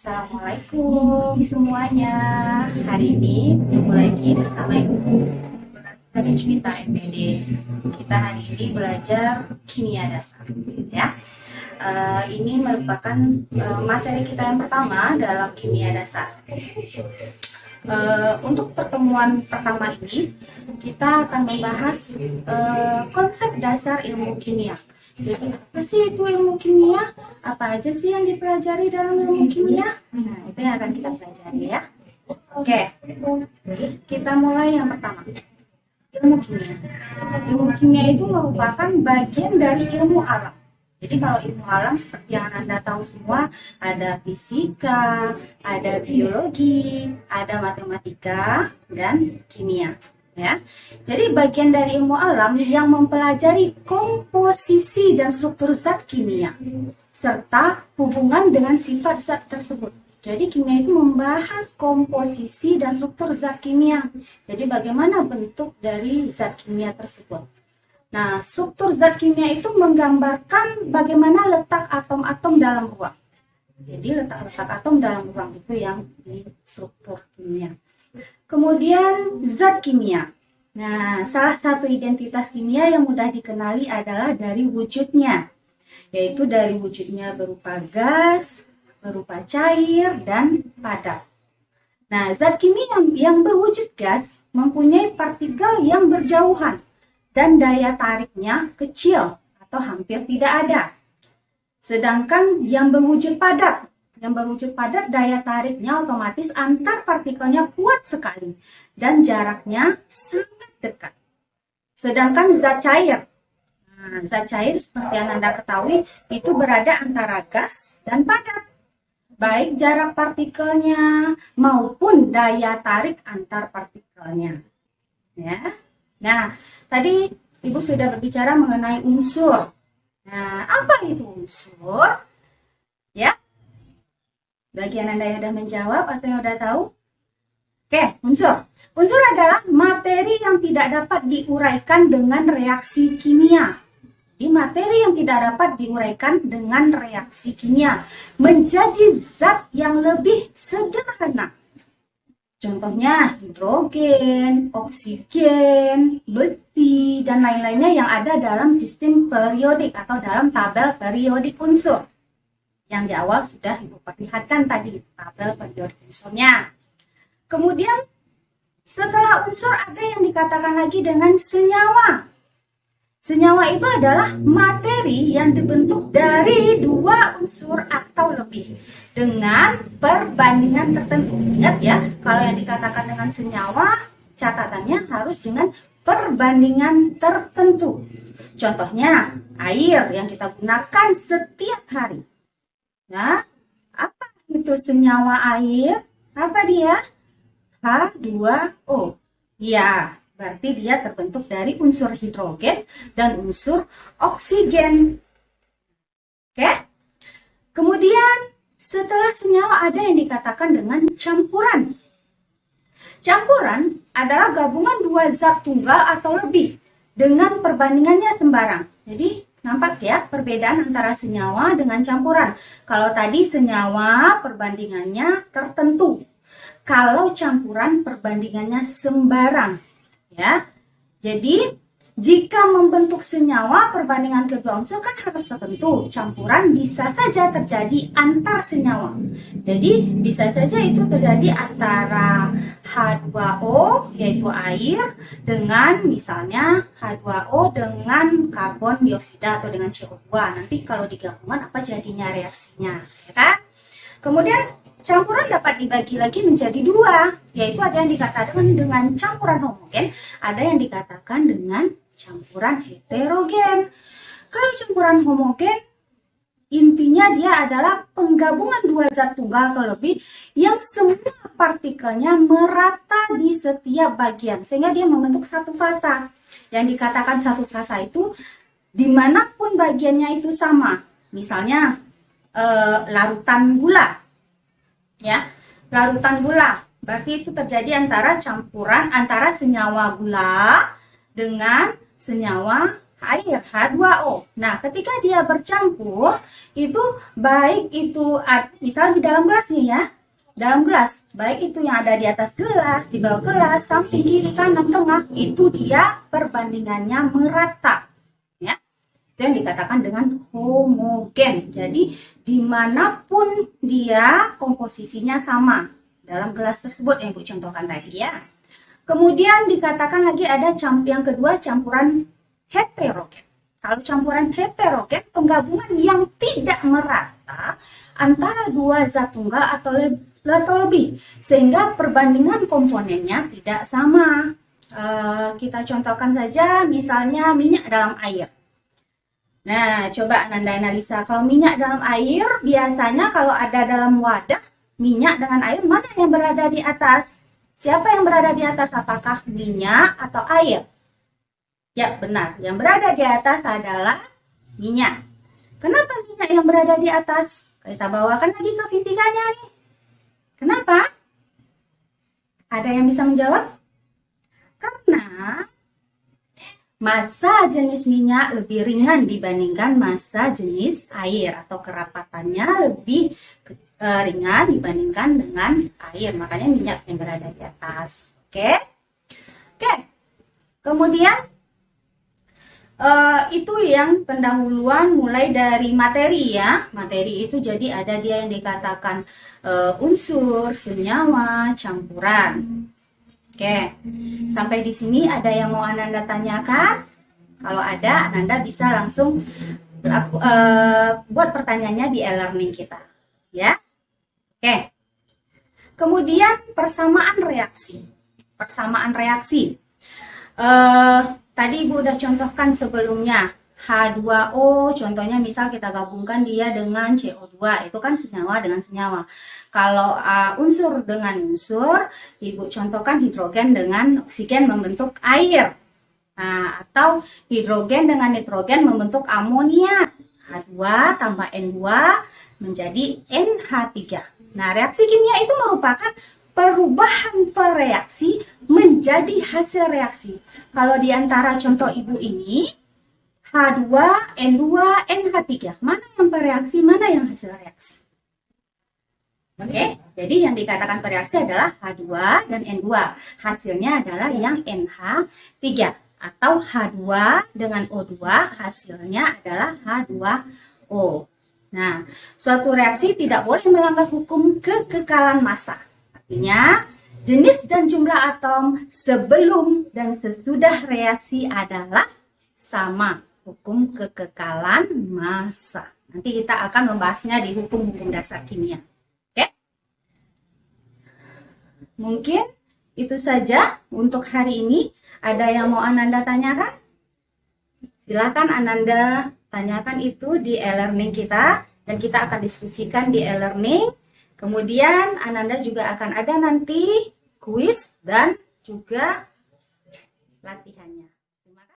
Assalamualaikum semuanya. Hari ini ketemu lagi bersama Ibu dari Cerita MPD. Kita hari ini belajar kimia dasar, ya. Ini merupakan materi kita yang pertama dalam kimia dasar. Untuk pertemuan pertama ini, kita akan membahas konsep dasar ilmu kimia. Jadi, apa sih itu ilmu kimia? Apa aja sih yang dipelajari dalam ilmu kimia? Nah, itu yang akan kita pelajari, ya. Oke, kita mulai yang pertama. Ilmu kimia. Ilmu kimia itu merupakan bagian dari ilmu alam. Jadi kalau ilmu alam seperti yang Anda tahu semua, ada fisika, ada biologi, ada matematika, dan kimia. Ya, jadi bagian dari ilmu alam yang mempelajari komposisi dan struktur zat kimia serta hubungan dengan sifat zat tersebut. Jadi kimia itu membahas komposisi dan struktur zat kimia. Jadi bagaimana bentuk dari zat kimia tersebut. Nah, struktur zat kimia itu menggambarkan bagaimana letak atom-atom dalam ruang. Jadi letak-letak atom dalam ruang itu yang di struktur kimia. Kemudian zat kimia. Nah, salah satu identitas kimia yang mudah dikenali adalah dari wujudnya, yaitu dari wujudnya berupa gas, berupa cair, dan padat. Nah, zat kimia yang berwujud gas mempunyai partikel yang berjauhan dan daya tariknya kecil atau hampir tidak ada. Sedangkan yang berwujud padat daya tariknya otomatis antar partikelnya kuat sekali dan jaraknya sangat dekat. Sedangkan zat cair, zat cair seperti yang Anda ketahui itu berada antara gas dan padat, baik jarak partikelnya maupun daya tarik antar partikelnya. Ya. Nah, tadi Ibu sudah berbicara mengenai unsur. Nah, apa itu unsur? Ya. Bagian Anda yang sudah menjawab atau yang sudah tahu? Oke, unsur. Unsur adalah materi yang tidak dapat diuraikan dengan reaksi kimia. Jadi materi yang tidak dapat diuraikan dengan reaksi kimia menjadi zat yang lebih sederhana. Contohnya hidrogen, oksigen, besi, dan lain-lainnya yang ada dalam sistem periodik atau dalam tabel periodik unsur. Yang di awal sudah Ibu perlihatkan tadi, tabel periodik unsurnya. Kemudian setelah unsur ada yang dikatakan lagi dengan senyawa. Senyawa itu adalah materi yang dibentuk dari dua unsur atau lebih dengan perbandingan tertentu. Ingat ya, kalau yang dikatakan dengan senyawa, catatannya harus dengan perbandingan tertentu. Contohnya, air yang kita gunakan setiap hari. Nah, apa itu senyawa air? Apa dia? H2O. Ya, berarti dia terbentuk dari unsur hidrogen dan unsur oksigen. Oke? Kemudian, setelah senyawa ada yang dikatakan dengan campuran. Campuran adalah gabungan dua zat tunggal atau lebih dengan perbandingannya sembarang. Jadi, nampak ya perbedaan antara senyawa dengan campuran. Kalau tadi senyawa perbandingannya tertentu. Kalau campuran perbandingannya sembarang. Ya. Jadi jika membentuk senyawa perbandingan kedua unsur kan harus tertentu. Campuran bisa saja terjadi antar senyawa. Jadi bisa saja itu terjadi antara H2O yaitu air dengan misalnya H2O dengan karbon dioksida atau dengan CO2. Nanti kalau digabungkan apa jadinya reaksinya, ya kan? Kemudian campuran dapat dibagi lagi menjadi dua, yaitu ada yang dikatakan dengan campuran homogen, ada yang dikatakan dengan campuran heterogen. Kalau campuran homogen, intinya dia adalah penggabungan dua zat tunggal atau lebih yang semua partikelnya merata di setiap bagian, sehingga dia membentuk satu fasa. Yang dikatakan satu fasa itu dimanapun bagiannya itu sama. Misalnya larutan gula. Ya, larutan gula. Berarti itu terjadi antara campuran antara senyawa gula dengan senyawa air H2O. Nah, ketika dia bercampur, itu baik itu misal di dalam gelas nih ya, dalam gelas, baik itu yang ada di atas gelas, di bawah gelas, samping, kiri, kanan, tengah, itu dia perbandingannya merata. Ya, itu yang dikatakan dengan homogen. Jadi, dimanapun dia komposisinya sama dalam gelas tersebut yang Ibu contohkan tadi ya. Kemudian dikatakan lagi ada yang kedua, campuran heterogen. Kalau campuran heterogen, penggabungan yang tidak merata antara dua zat tunggal atau lebih, sehingga perbandingan komponennya tidak sama. Kita contohkan saja, misalnya minyak dalam air. Nah, coba Ananda analisa. Kalau minyak dalam air, biasanya kalau ada dalam wadah, minyak dengan air, mana yang berada di atas? Siapa yang berada di atas? Apakah minyak atau air? Ya, benar. Yang berada di atas adalah minyak. Kenapa minyak yang berada di atas? Kita bawakan lagi ke fisikanya nih. Kenapa? Ada yang bisa menjawab? Karena massa jenis minyak lebih ringan dibandingkan massa jenis air, atau kerapatannya lebih ringan dibandingkan dengan air. Makanya minyak yang berada di atas. Oke? Kemudian itu yang pendahuluan mulai dari materi ya. Materi itu jadi ada dia yang dikatakan unsur, senyawa, campuran. Oke, sampai di sini ada yang mau Ananda tanyakan? Kalau ada, Ananda bisa langsung buat pertanyaannya di e-learning kita, ya. Oke. Kemudian persamaan reaksi. Persamaan reaksi. Tadi Ibu udah contohkan sebelumnya. H2O, contohnya misal kita gabungkan dia dengan CO2, itu kan senyawa dengan senyawa. Kalau unsur dengan unsur, Ibu contohkan hidrogen dengan oksigen membentuk air. Nah, atau hidrogen dengan nitrogen membentuk amonia. H2 tambah N2 menjadi NH3. Nah, reaksi kimia itu merupakan perubahan pereaksi menjadi hasil reaksi. Kalau di antara contoh Ibu ini, H2, N2, NH3. Mana yang bereaksi, mana yang hasil reaksi? Oke, jadi yang dikatakan bereaksi adalah H2 dan N2. Hasilnya adalah yang NH3. Atau H2 dengan O2, hasilnya adalah H2O. Nah, suatu reaksi tidak boleh melanggar hukum kekekalan massa. Artinya, jenis dan jumlah atom sebelum dan sesudah reaksi adalah sama. Hukum kekekalan massa. Nanti kita akan membahasnya di hukum-hukum dasar kimia. Oke? Mungkin itu saja untuk hari ini. Ada yang mau Ananda tanyakan? Silakan Ananda tanyakan itu di e-learning kita. Dan kita akan diskusikan di e-learning. Kemudian Ananda juga akan ada nanti kuis dan juga latihannya.